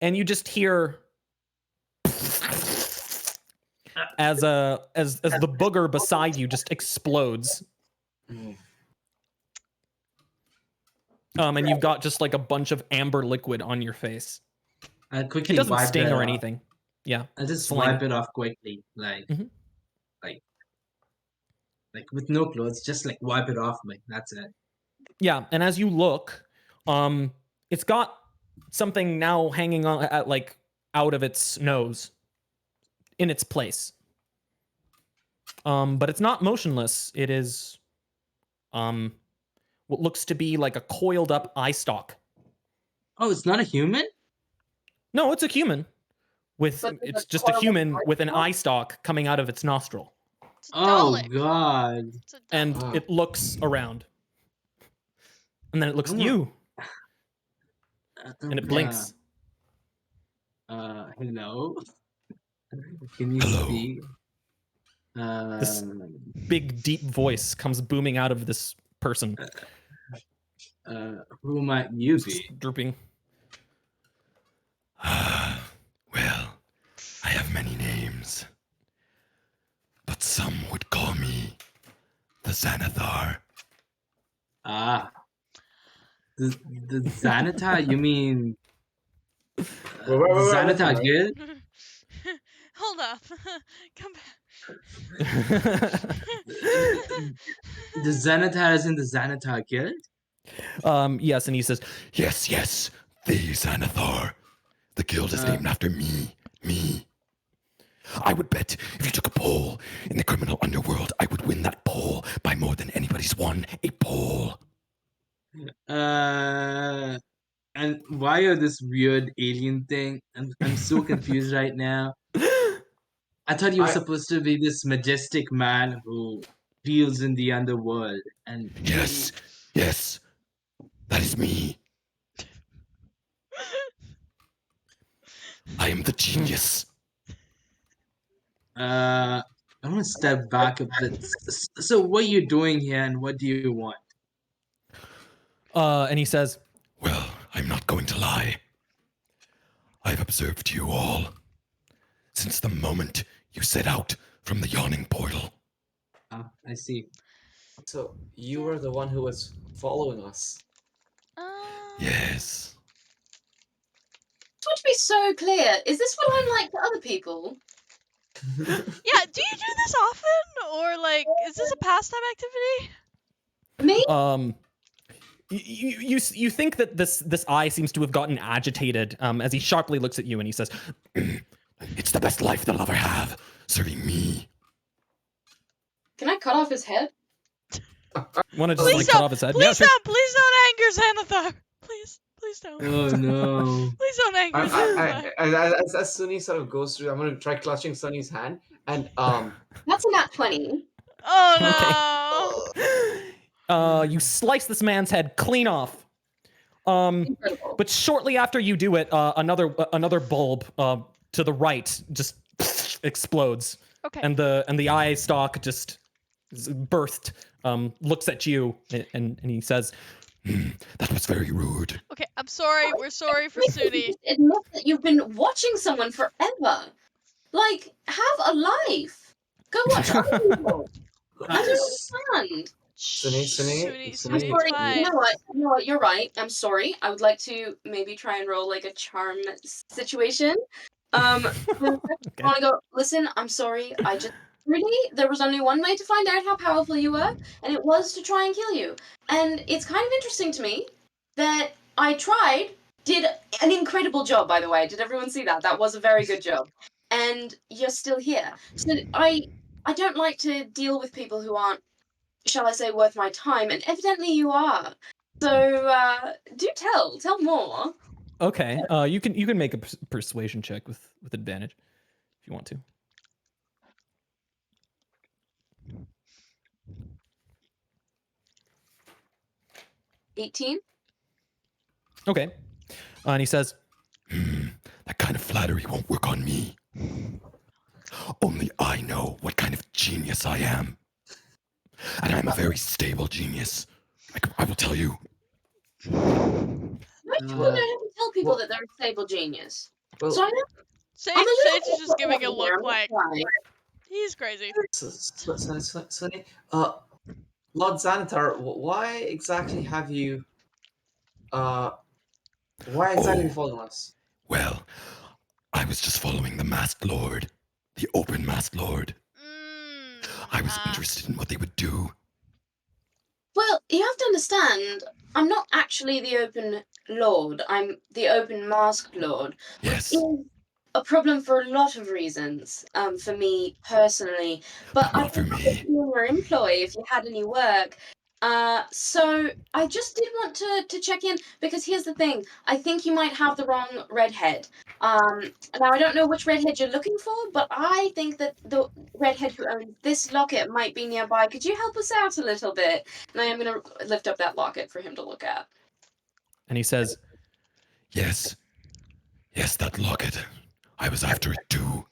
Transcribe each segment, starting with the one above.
and you just hear as the booger beside you just explodes. And you've got just like a bunch of amber liquid on your face. I quickly It doesn't wipe sting that or off. anything. Yeah. I just slimy. wipe it off quickly, like with no clothes, just like wipe it off. Like that's it. Yeah, and as you look, it's got something now hanging on at like out of its nose, in its place. But it's not motionless. It is, what looks to be like a coiled up eye stalk. Oh, it's not a human? No, it's a human. It's just a human with an eye stalk coming out of its nostril. Oh god. And it looks around. And then it looks at you. And it blinks. Hello? Can you Hello. speak? This big, deep voice comes booming out of this person. Who might you be? Just drooping. Well, I have many names, but some would call me the Xanathar. Ah. The Xanathar? You mean Xanathar Guild? Hold up. Come back. The Xanathar is in the Xanathar Guild? Yes, and he says, Yes, the Xanathar. The guild is named after me. I would bet if you took a poll in the criminal underworld, I would win that poll by more than anybody's won a poll. And why are this weird alien thing? I'm so confused right now. I thought you were supposed to be this majestic man who deals in the underworld. And yes, that is me. I am the genius. I want to step back a bit. So what are you doing here and what do you want? And he says, well, I'm not going to lie. I've observed you all since the moment you set out from the yawning portal. Ah, I see. So you were the one who was following us. Yes. To be so clear, is this what I'm like to other people? Yeah, do you do this often? Or, like, is this a pastime activity? Me? You think that this eye seems to have gotten agitated as he sharply looks at you and he says, it's the best life they'll ever have, serving me. Can I cut off his head? Want to just like cut off his head? Please Yeah, sure. please don't anger Xanathar. Please don't. Oh no. Please don't anger Xanathar. As Sunny sort of goes through, I'm going to try clutching Sunny's hand and That's a nat 20. Oh no. You slice this man's head clean off. But shortly after you do it, another bulb to the right just explodes. Okay. And the eye stalk just burst. Looks at you and he says, that was very rude. Okay, I'm sorry. We're sorry for Suni. Admit that you've been watching someone forever. Like, have a life. Go watch other people. I don't understand. Sunny. I'm sorry. You know what? You're right. I'm sorry. I would like to maybe try and roll like a charm situation. I want to go. Listen, I'm sorry. There was only one way to find out how powerful you were, and it was to try and kill you. And it's kind of interesting to me that I tried, did an incredible job, by the way. Did everyone see that? That was a very good job. And you're still here. So I don't like to deal with people who aren't, shall I say, worth my time, and evidently you are. So do tell more. okay, you can make a persuasion check with advantage if you want to. 18. Okay. And he says, that kind of flattery won't work on me. Only I know what kind of genius I am. And I'm a very stable genius. I will tell you. Why do you never tell people Well- that they're a stable genius. Well, So I'm Sage, a little Sage is just bit giving a over look here, like right? he's crazy. Sonny, Lord Xanathar, why exactly have you, why exactly have you Oh. following us? Well, I was just following the Masked Lord, the open Masked Lord. I was interested in what they would do. Well, you have to understand, I'm not actually the open lord. I'm the open masked lord. Yes, Is a problem for a lot of reasons. For me personally, but but I not for would me. be your employee if you had any work. So I just did want to check in because here's the thing. I think you might have the wrong redhead. Now I don't know which redhead you're looking for, but I think that the redhead who owns this locket might be nearby. Could you help us out a little bit? And I am gonna lift up that locket for him to look at. And he says, Yes, yes, that locket. I was after it too.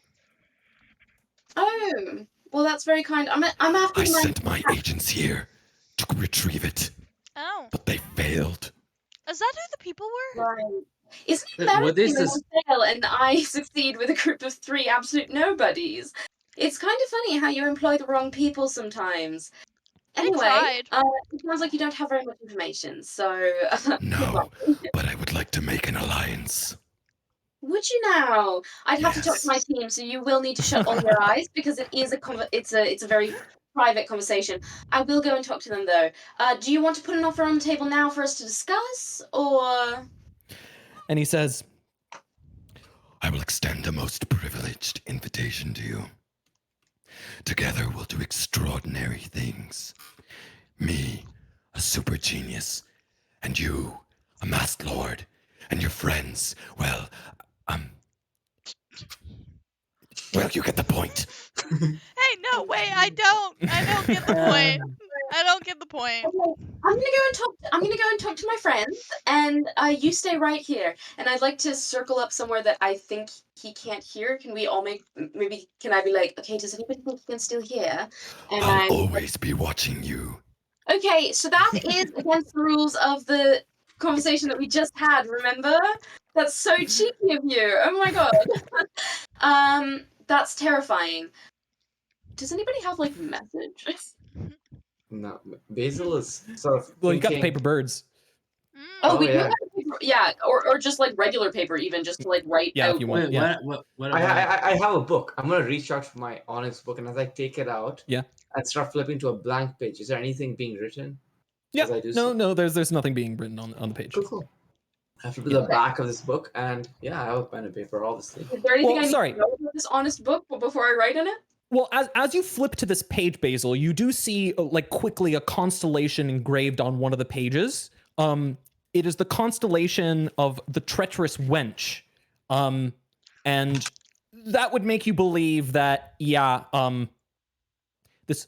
Oh, well, that's very kind. I'm after I my. sent my agents here to retrieve it, Oh, but they failed. is that who the people were? Right. Isn't it What is embarrassing when this? I fail and I succeed with a group of 3 absolute nobodies? It's kind of funny how you employ the wrong people sometimes. We Anyway, tried. it sounds like you don't have very much information, so good No, luck. but I would like to make an alliance. Would you now? I'd have to talk Yes. to my team, so you will need to shut all your eyes because it is it's a very private conversation. I will go and talk to them though. Do you want to put an offer on the table now for us to discuss, or? and he says, I will extend a most privileged invitation to you. Together we'll do extraordinary things. Me, a super genius, and you, a masked lord, and your friends, well, you get the point. Hey, no, wait, I don't get the point. I don't get the point. Okay, I'm gonna go and talk to my friends, and you stay right here. And I'd like to circle up somewhere that I think he can't hear. Can we all maybe? Can I be like, okay, does anybody think he can still hear? And I'll I'm always be watching you. okay. So that is against the rules of the conversation that we just had. Remember? That's so cheeky of you. Oh my god. That's terrifying. Does anybody have like message? No, Basil is sort of well, you got the thinking. paper birds. Oh, Oh, we do yeah. have paper, yeah, or just like regular paper, even just to like write Yeah, if out. you want. Wait, Yeah. what I, about? I have a book. I'm gonna reach out for my Onyx book, and as I take it out, Yeah. and start flipping to a blank page. Is there anything being written? Yeah. As I do No, so? no, there's nothing being written on the page. Cool. I flip to Yeah. the back of this book, and yeah, I have a pen and paper, obviously. Is there anything Well, I need sorry. to know about this honest book before I write in it? Well, as you flip to this page, Basil, you do see like quickly a constellation engraved on one of the pages. It is the constellation of the treacherous wench, and that would make you believe that this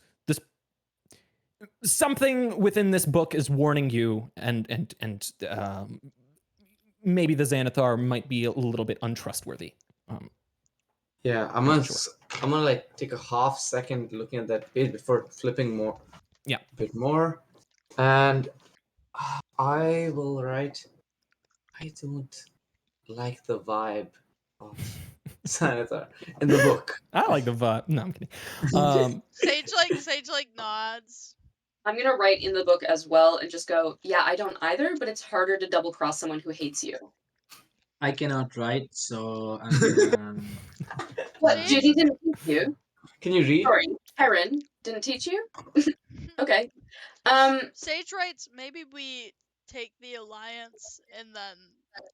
something within this book is warning you, and maybe the Xanathar might be a little bit untrustworthy. Yeah, I'm gonna like take a half second looking at that page before flipping more. Yeah. A bit more, and I will write. I don't like the vibe of Xanathar in the book. I like the vibe. No, I'm kidding. Sage like nods. I'm gonna write in the book as well and just go, yeah, I don't either, but it's harder to double cross someone who hates you. I cannot write, so I'm gonna. What? Sage? Judy didn't teach you? Can you read? Sorry, Karen didn't teach you? Okay. Sage writes, maybe we take the alliance and then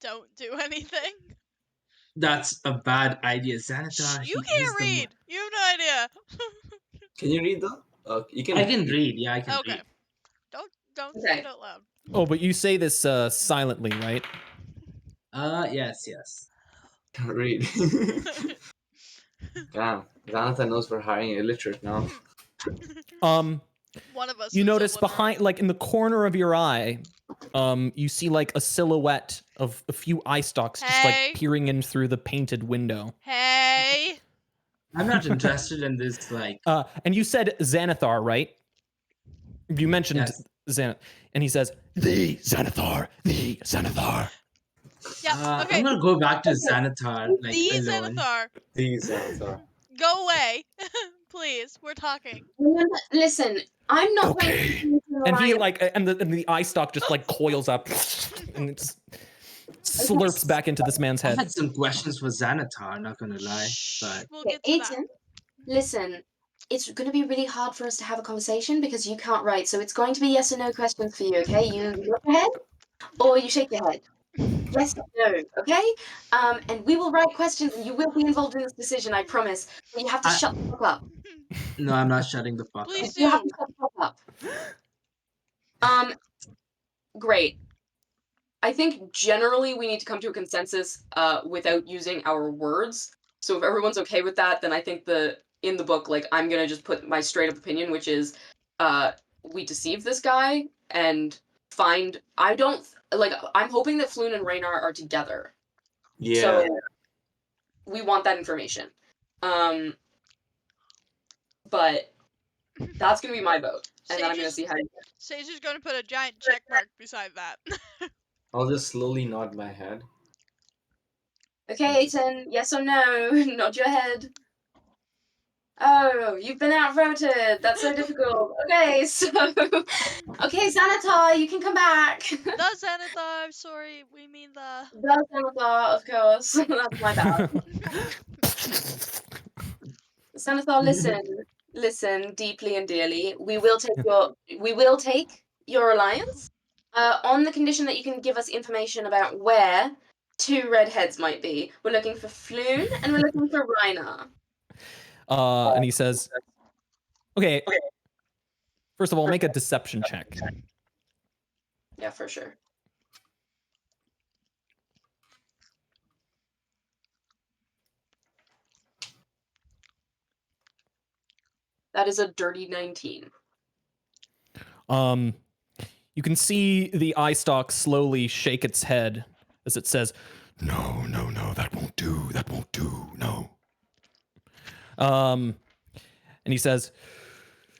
don't do anything. That's a bad idea, Shh, Xanathar. you He is can't the. read. You have no idea. Can you read though? You can. I can read. Yeah, I can Okay. read. Don't say Okay. it out loud. Oh, but you say this silently, right? Yes. Can't read. Damn, Xanathar knows we're hiring illiterate now. One of us. You is notice illiterate. behind, like in the corner of your eye, you see like a silhouette of a few eye stalks just Hey. like peering in through the painted window. Hey. I'm not interested in this. Like, And you said Xanathar, right? You mentioned Yes. Xanathar, and he says, The Xanathar, the Xanathar. Yeah. Okay. I'm gonna go back to Xanathar, like The alone. Xanathar, These Xanathar. go away, please. We're talking. Listen, I'm not going Okay. to And he lie. like, and the eye stalk just like coils up and it just slurps back into this man's I head. had some questions for Xanathar, not gonna lie, Shh, but we'll Okay, get to that. Aiton, listen, it's going to be really hard for us to have a conversation because you can't write. So it's going to be yes or no questions for you, okay? You look ahead or you shake your head. Yes or no, okay? And we will write questions and you will be involved in this decision, I promise. But you have to I- shut the fuck up. no, I'm not shutting the fuck up. Please You have do. to shut the fuck up. Great. I think generally we need to come to a consensus without using our words. So if everyone's okay with that, then I think in the book, like I'm gonna just put my straight up opinion, which is we deceive this guy and find I'm hoping that Floon and Raynar are together. Yeah. So we want that information. But that's gonna be my vote. And then I'm gonna see how Sage is going to put a giant check mark beside that. I'll just slowly nod my head. Okay, Aiton, yes or no? Nod your head. Oh, you've been outvoted. That's so difficult. Okay, so okay, Xanathar, you can come back. The Xanathar, sorry, we mean the. The Xanathar, of course. That's my bad. Xanathar, listen deeply and dearly. We will take your alliance on the condition that you can give us information about where two redheads might be. We're looking for Floon and we're looking for Raynar. And he says, okay, first of all, make a deception check. Yeah, for sure. That is a dirty 19. You can see the eye stalk slowly shake its head as it says, No, no, no, that won't do. That won't do. No. and he says,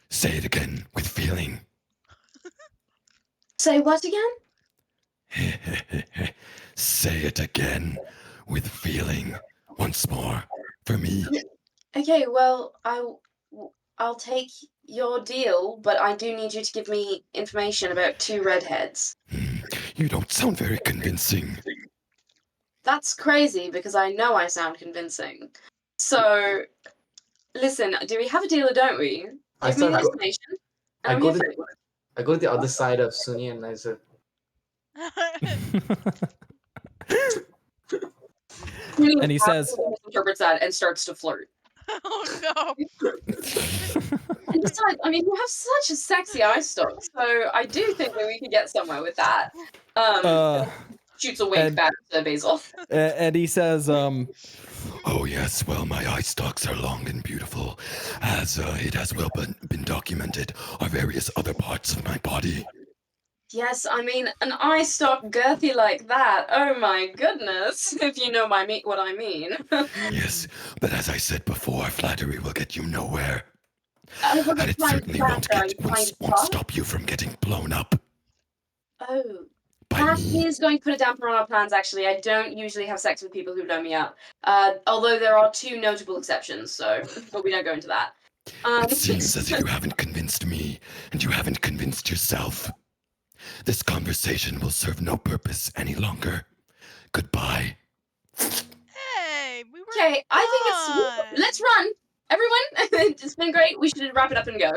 Say it again with feeling. Say what again? Say it again with feeling. Once more. For me. Okay, well, I'll take your deal, but I do need you to give me information about two redheads. You don't sound very convincing. That's crazy because I know I sound convincing. So, listen, do we have a deal or don't we? I Give me the start go- information. I And I'm go here to for it. I go to the other side of Sunny and I said, and he says, Absolutely misinterprets that and starts to flirt. Oh no. And besides, I mean, you have such a sexy eye stalk, so I do think that we could get somewhere with that. Shoots a wink and- back to Basil. and he says, Oh, yes, well, my eye stalks are long and beautiful, as it has well been documented are various other parts of my body. Yes, I mean, an eye stalk girthy like that. Oh my goodness, if you know what I mean. Yes, but as I said before, flattery will get you nowhere. Was And it flying certainly flat, won't stop you from getting blown up Oh, by that me. is going to put a damper on our plans, actually. I don't usually have sex with people who blow me up. Although there are two notable exceptions, but we don't go into that. It seems as if you haven't convinced me, and you haven't convinced yourself. This conversation will serve no purpose any longer. Goodbye. Hey, we were. Okay, I think done. let's run. Everyone, it's been great. We should wrap it up and go.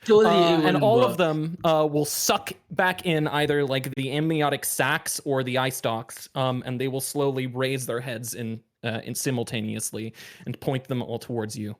totally it and wouldn't all work. of them will suck back in either like the amniotic sacs or the eye stalks, and they will slowly raise their heads in simultaneously and point them all towards you.